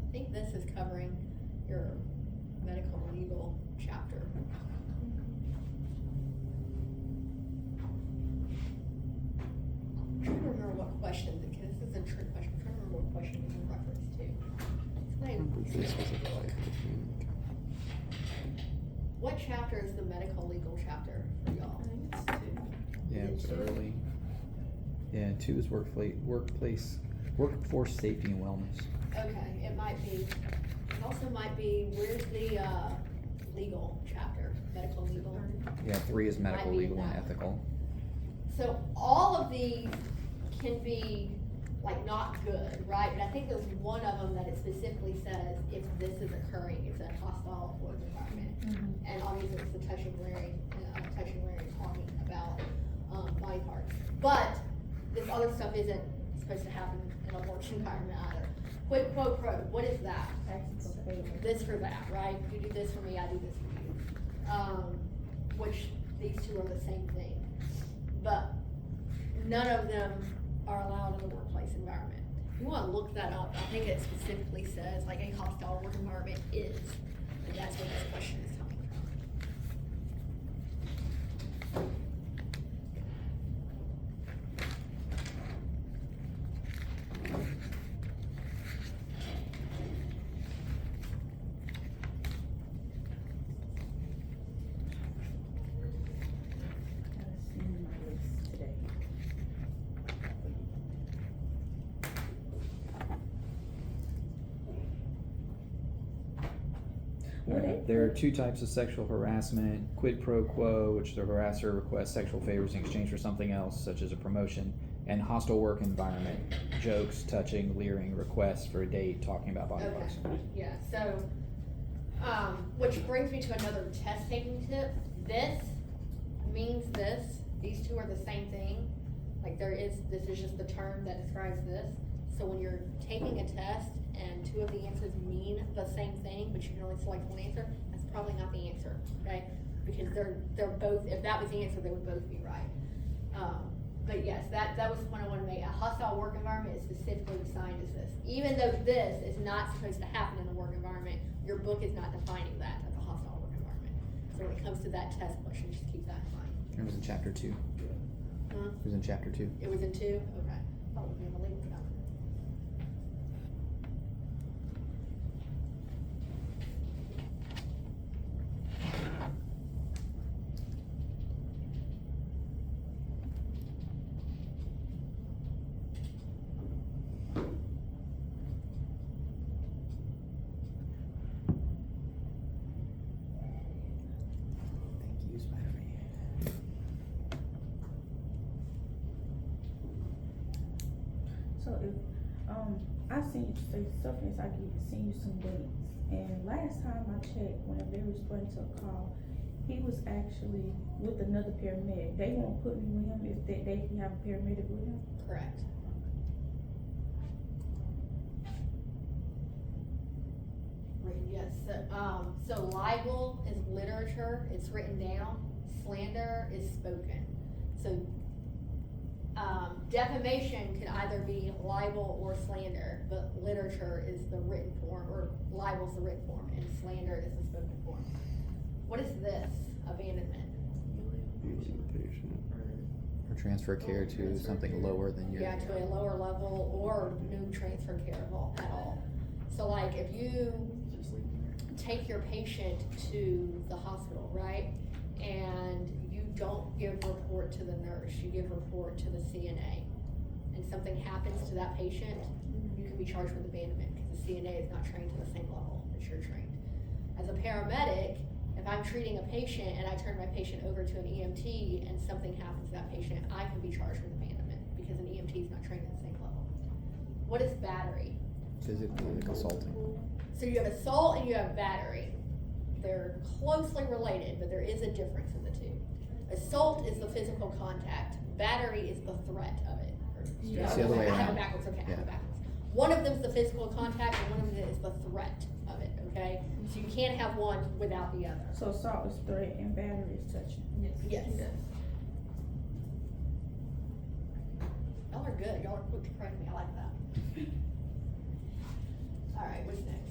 I think this is covering your medical legal chapter. I'm trying to remember what question, because this is a trick question. I'm trying to remember what question is in reference to. This was a life mechanic. What chapter is the medical legal chapter for y'all? I think it's 2. Yeah, it's early. Yeah, 2 is workforce safety and wellness. Okay, it might be. It also might be, where's the legal chapter, medical legal? Yeah, 3 is medical, Might be legal, and that. ethical. So all of these can be like not good, right? But I think there's one of them that it specifically says if this is occurring, it's a hostile work environment. Mm-hmm. And obviously it's the touching, wearing, talking about body parts. But this other stuff isn't supposed to happen in a work environment either. Quid pro quo, what is that? Asking for favor. This for that, right? You do this for me, I do this for you. Which these two are the same thing. But none of them are allowed in the workplace environment. If you wanna look that up, I think it specifically says like a hostile work environment is, and that's where this question is coming from. Gotta see my list today. Well, they There are two types of sexual harassment: quid pro quo, which the harasser requests sexual favors in exchange for something else, such as a promotion, and hostile work environment: jokes, touching, leering, requests for a date, talking about body Okay, parts. yeah, so, which brings me to another test taking tip. This means this, these two are the same thing. Like this is just the term that describes this. So when you're taking a test and two of the answers mean the same thing, but you can only select one answer, that's probably not the answer, okay? Because they're both, if that was the answer, they would both be right. But yes, that was the point I wanted to make. A hostile work environment is specifically defined as this. Even though this is not supposed to happen in a work environment, your book is not defining that as a hostile work environment. So when it comes to that test question, just keep that in mind. It was in chapter 2. Huh? It was in chapter 2. It was in 2? Okay. Thought we were gonna leave it down. Thank you, Spider-Man. So if, I seen you say something, I get to send you some dates. And last time I checked, whenever they responded to a call, he was actually with another paramedic. They won't put me with him if they can have a paramedic with him. Correct. Right, yes, so libel is literature, it's written down, slander is spoken. So, defamation can either be libel or slander, but literature is the written form, or libel's the written form, and slander is the spoken form. What is this? Abandonment. Leaving the patient. Or transfer care to something lower than your. Yeah, to a lower level, or no transfer care at all. So like, if you take your patient to the hospital, right? And you don't give report to the nurse, you give report to the CNA, and something happens to that patient, you can be charged with abandonment, because the CNA is not trained to the same level that you're trained. As a paramedic, if I'm treating a patient and I turn my patient over to an EMT and something happens to that patient, I can be charged with abandonment, because an EMT is not trained at the same level. What is battery? Physically like assaulting. So you have assault and you have battery. They're closely related, but there is a difference in the two. Assault is the physical contact. Battery is the threat of it. Yeah. It's the other way I have it around. backwards, okay, I have Yeah. it backwards. One of them's the physical contact and one of them is the threat of it, okay? So you can't have one without the other. So assault is threat and battery is touching. Yes. Y'all are good, y'all are quick to correct me, I like that. Alright, what's next?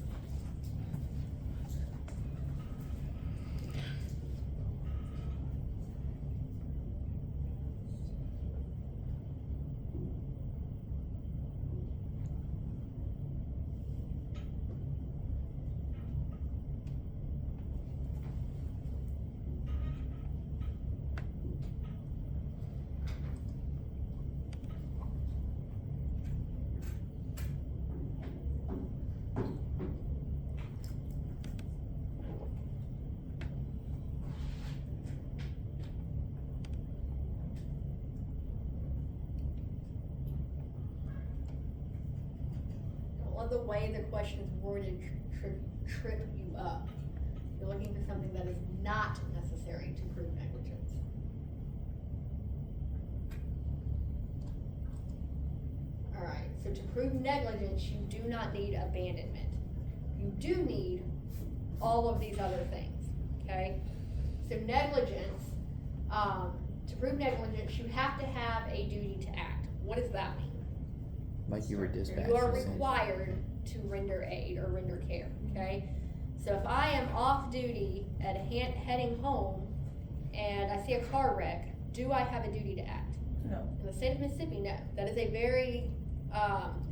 The way the question is worded trip you up. You're looking for something that is not necessary to prove negligence. Alright, so to prove negligence, you do not need abandonment. You do need all of these other things, okay? So negligence, to prove negligence, you have to have a duty to act. What does that mean? Like you were dispatched. You are you said. required to render aid or render care, okay? So if I am off duty at heading home and I see a car wreck, do I have a duty to act? No. In the state of Mississippi, no. That is a very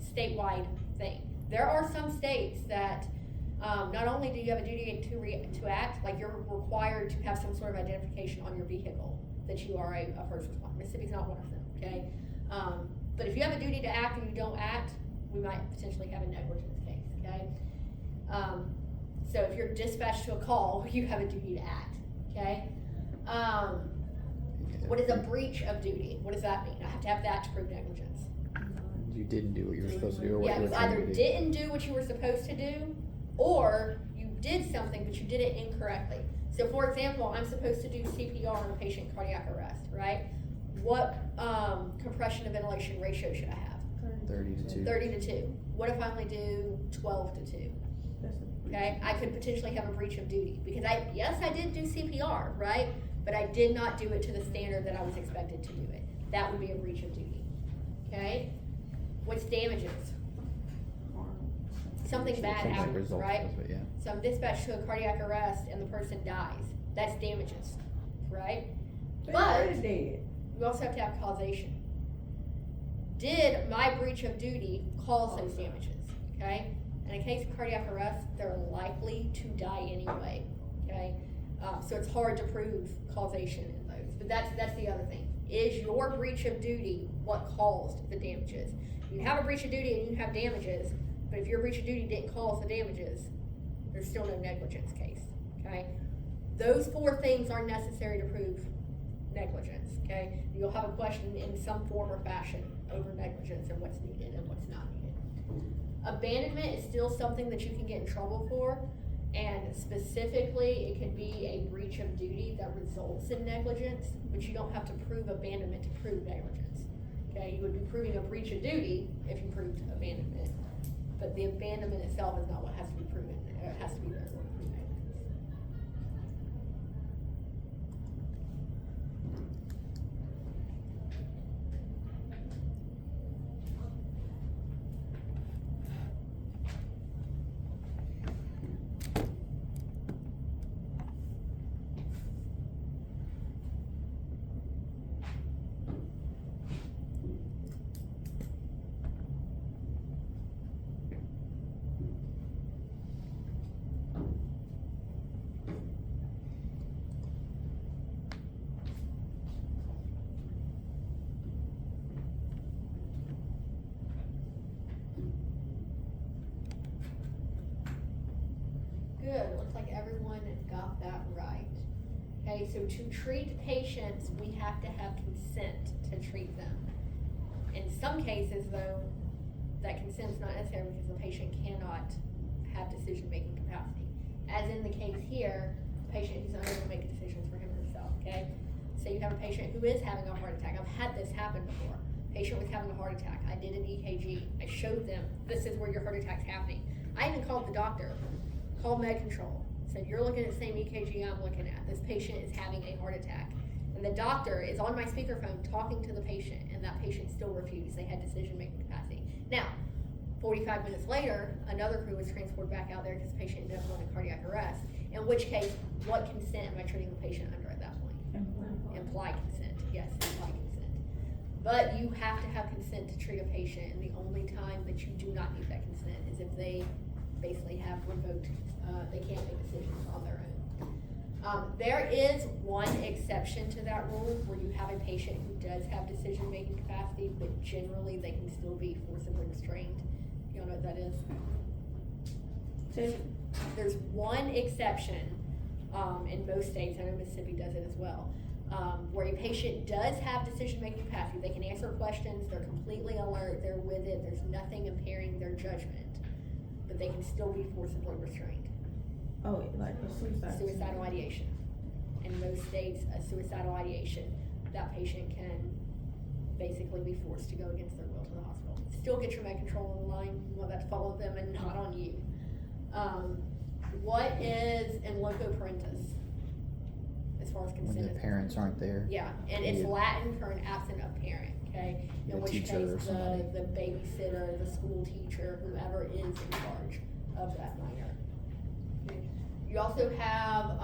statewide thing. There are some states that not only do you have a duty to act, like you're required to have some sort of identification on your vehicle that you are a first responder. Mississippi's not one of them, okay? But if you have a duty to act and you don't act, we might potentially have a negligence case, okay? So if you're dispatched to a call, you have a duty to act, okay? What is a breach of duty? What does that mean? I have to have that to prove negligence. You didn't do what you were supposed to do, or what Yeah, you you were trying either to do. didn't do what you were supposed to do, or you did something, but you did it incorrectly. So for example, I'm supposed to do CPR on a patient in cardiac arrest, right? What compression to ventilation ratio should I have? 30 to 2. 30 to 2. What if I only do 12 to 2? That's a Okay, I could potentially have a breach of duty, because yes, I did do CPR, right? But I did not do it to the standard that I was expected to do it. That would be a breach of duty, okay? What's damages? Something bad Something happens, results right? of it, yeah. So I'm dispatched to a cardiac arrest and the person dies. That's damages, right? But dead. you also have to have causation. Did my breach of duty cause those damages, okay? In a case of cardiac arrest, they're likely to die anyway, okay? So it's hard to prove causation in those, but that's the other thing. Is your breach of duty what caused the damages? You have a breach of duty and you have damages, but if your breach of duty didn't cause the damages, there's still no negligence case, okay? Those 4 things are necessary to prove negligence, okay? You'll have a question in some form or fashion over negligence and what's needed and what's not needed. Abandonment is still something that you can get in trouble for, and specifically, it could be a breach of duty that results in negligence, but you don't have to prove abandonment to prove negligence, okay? You would be proving a breach of duty if you proved abandonment, but the abandonment itself is not what has to be proven, it has to be there to prove negligence. Good, looks like everyone got that right. Okay, so to treat patients, we have to have consent to treat them. In some cases though, that consent's not necessary because the patient cannot have decision-making capacity. As in the case here, the patient who's unable to make decisions for him or herself, okay? So you have a patient who is having a heart attack. I've had this happen before. Patient was having a heart attack. I did an EKG. I showed them, this is where your heart attack's happening. I even called the doctor. Called med control, said you're looking at the same EKG I'm looking at. This patient is having a heart attack. And the doctor is on my speakerphone talking to the patient, and that patient still refused. They had decision-making capacity. Now, 45 minutes later, another crew was transported back out there because the patient ended up going to cardiac arrest. In which case, what consent am I treating the patient under at that point? Implied consent, yes, implied consent. But you have to have consent to treat a patient, and the only time that you do not need that consent is if they basically have revoked, they can't make decisions on their own. There is one exception to that rule where you have a patient who does have decision-making capacity, but generally they can still be forcibly restrained. You know what that is? There's one exception in most states, I know Mississippi does it as well, where a patient does have decision-making capacity. They can answer questions, they're completely alert, they're with it, there's nothing impairing their judgment, but they can still be forcibly restrained. Oh, like a suicide. Suicidal ideation. In most states, a suicidal ideation, that patient can basically be forced to go against their will to the hospital. Still get your med control on the line, you want that to fall on them and not on you. What is in loco parentis? As far as consent When the is parents concerned? aren't there. Yeah, and it's Yeah. Latin for an absent of parent, okay? In The which teacher or case, somebody. the babysitter, the school teacher, whoever is in charge of that minor. You also have,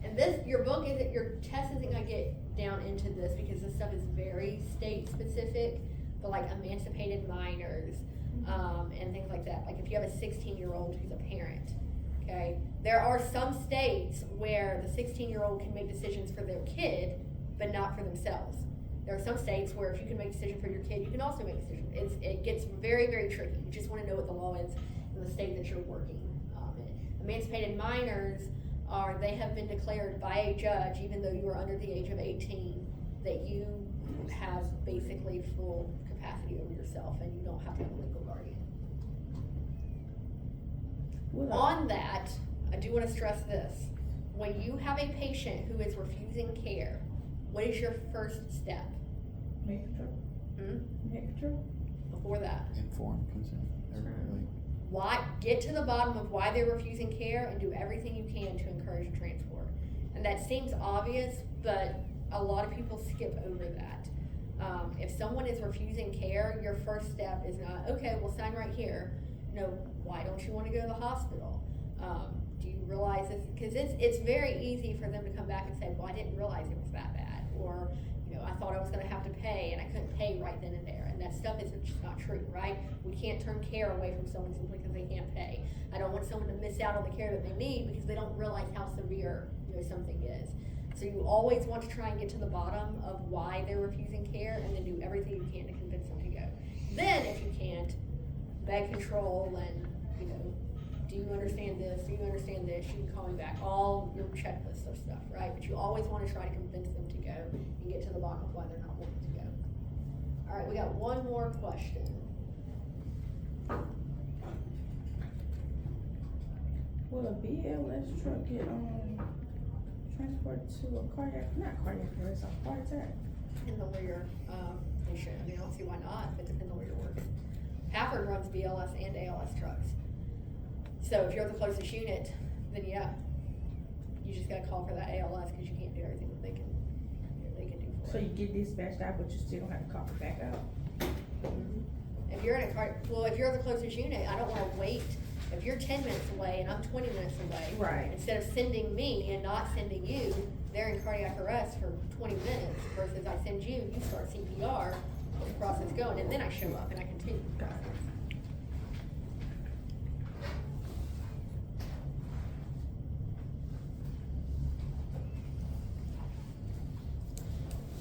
and this, your book isn't, your test isn't gonna get down into this because this stuff is very state specific, but like emancipated minors, and things like that. Like if you have a 16-year-old who's a parent, okay? There are some states where the 16-year-old can make decisions for their kid, but not for themselves. There are some states where if you can make a decision for your kid, you can also make a decision. It gets very, very tricky. You just wanna know what the law is in the state that you're working in. Emancipated minors they have been declared by a judge, even though you are under the age of 18, that you have basically full capacity over yourself and you don't have to have a legal guardian. On that, I do want to stress this. When you have a patient who is refusing care, what is your first step? Make a trip. Make a trip. Before that, Informed consent. get to the bottom of why they're refusing care and do everything you can to encourage a transport. And that seems obvious, but a lot of people skip over that. If someone is refusing care, your first step is not, okay, we'll sign right here. No, why don't you want to go to the hospital? Do you realize this? Because it's very easy for them to come back and say, well, I didn't realize it was that bad. Or, I thought I was gonna have to pay and I couldn't pay right then and there. And that stuff is just not true, right? We can't turn care away from someone simply because they can't pay. I don't want someone to miss out on the care that they need because they don't realize how severe, something is. So you always want to try and get to the bottom of why they're refusing care and then do everything you can to convince them to go. Then, if you can't, beg control and, do you understand this? Do you understand this? You can call me back. All your checklist of stuff, right? But you always want to try to convince them to go and get to the bottom of why they're not wanting to go. All right, we got one more question. Will a BLS truck get transported to a not cardiac arrest, a heart attack? In the rear, they should. I don't see why not, but it depends on where you're working. Hafford runs BLS and ALS trucks. So if you're the closest unit, then yeah, you just gotta call for that ALS because you can't do everything that they can do for So it. you get dispatched out, but you still don't have to call it back out? If you're in a car, if you're the closest unit, I don't wanna wait. If you're 10 minutes away and I'm 20 minutes away. Right. Instead of sending me and not sending you, they're in cardiac arrest for 20 minutes versus I send you, you start CPR, the process going, and then I show up and I continue. Got it.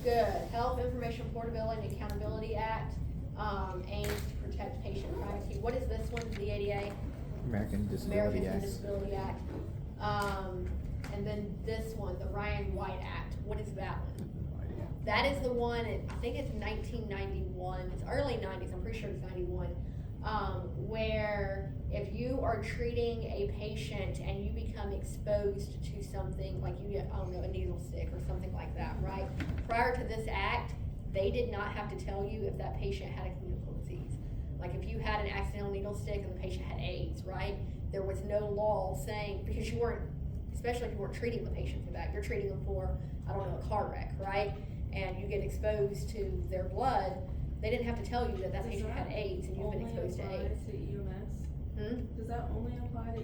Good. Health Information Portability and Accountability Act aims to protect patient privacy. What is this one? The ADA? American Disability Americans Act. with Disability Act. And then this one, the Ryan White Act. What is that one? That is the one, I think it's 1991, it's early 90s, I'm pretty sure it's 91, where if you are treating a patient and you become exposed to something, like you get, a needle stick or something like that, right? Prior to this act, they did not have to tell you if that patient had a communicable disease. Like if you had an accidental needle stick and the patient had AIDS, right? There was no law saying, because you weren't, especially if you weren't treating the patient for that, you're treating them for, a car wreck, right? And you get exposed to their blood, they didn't have to tell you that that patient had AIDS and you've been exposed to AIDS. Does that only apply to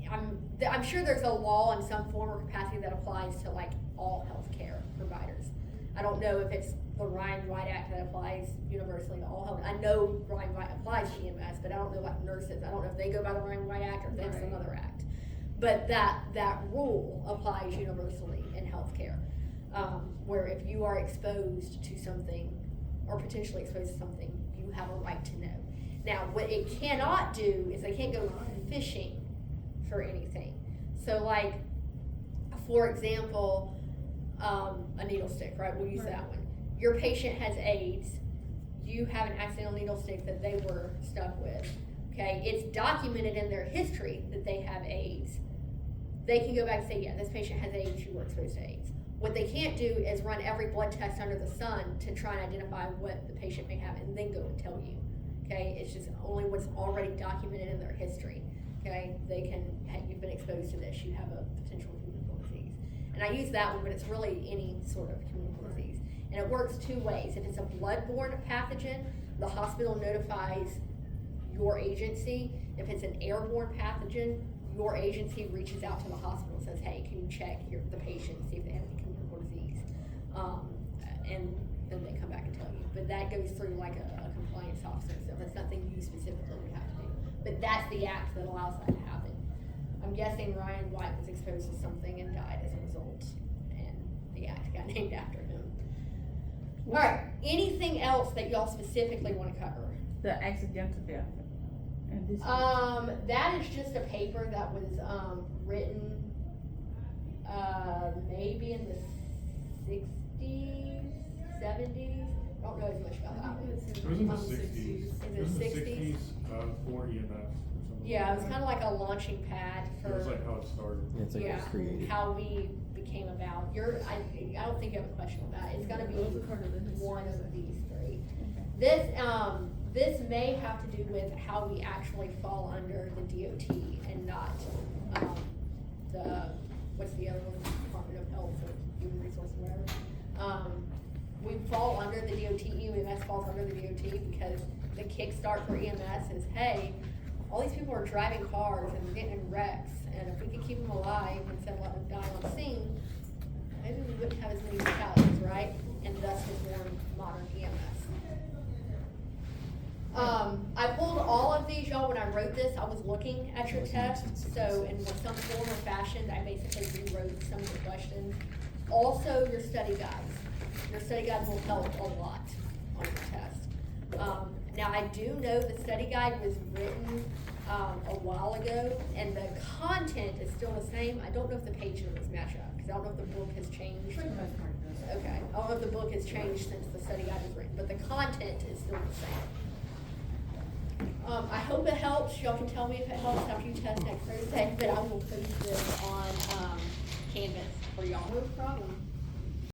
EMS? I'm sure there's a law in some form or capacity that applies to like all healthcare providers. I don't know if it's the Ryan White Act that applies universally to all health. I know Ryan White applies to EMS, but I don't know like nurses. I don't know if they go by the Ryan White Act or if that's some other act. But that rule applies universally in healthcare, where if you are exposed to something or potentially exposed to something, you have a right to know. Now, what it cannot do is they can't go fishing for anything. So like, for example, a needle stick, right? We'll use that one. Your patient has AIDS. You have an accidental needle stick that they were stuck with, okay? It's documented in their history that they have AIDS. They can go back and say, yeah, this patient has AIDS, you were exposed to AIDS. What they can't do is run every blood test under the sun to try and identify what the patient may have and then go and tell you, okay? It's just only what's already documented in their history, okay? They can, hey, you've been exposed to this, you have a potential communicable disease. And I use that one, but it's really any sort of communicable disease. And it works two ways. If it's a bloodborne pathogen, the hospital notifies your agency. If it's an airborne pathogen, your agency reaches out to the hospital and says, hey, can you check the patient, see if they have any communicable disease? And then they come back and tell you. But that goes through like a compliance officer, so that's nothing you specifically would have to do. But that's the act that allows that to happen. I'm guessing Ryan White was exposed to something and died as a result, and the act got named after him. All right, anything else that y'all specifically want to cover? The accidental death. And this That is just a paper that was written maybe in the 60s, 70s. I don't know as much about that one. It was in the 60s. In It the was in the 60s? 60s for EMS or something. Yeah, it was kind of like a launching pad It was for like how it started. Yeah, it's like it was created. how we became about. I don't think you have a question with that. It's gonna be Those are part of the history. one of these three. Okay. This may have to do with how we actually fall under the DOT and not, what's the other one, Department of Health or Human Resources, whatever. We fall under the DOT, EMS falls under the DOT because the kickstart for EMS is, hey, all these people are driving cars and they're getting in wrecks, and if we could keep them alive instead of letting them die on scene, maybe we wouldn't have as many fatalities, right? And thus was born modern EMS. I pulled all of these, y'all, when I wrote this, I was looking at your test, so in some form or fashion, I basically rewrote some of the questions. Also, your study guides. Your study guides will help a lot on your test. Now, I do know the study guide was written a while ago, and the content is still the same. I don't know if the page numbers match up, because I don't know if the book has changed. Okay, I don't know if the book has changed since the study guide was written, but the content is still the same. I hope it helps. Y'all can tell me if it helps after you test next Thursday, but I will post this on Canvas for y'all. No problem.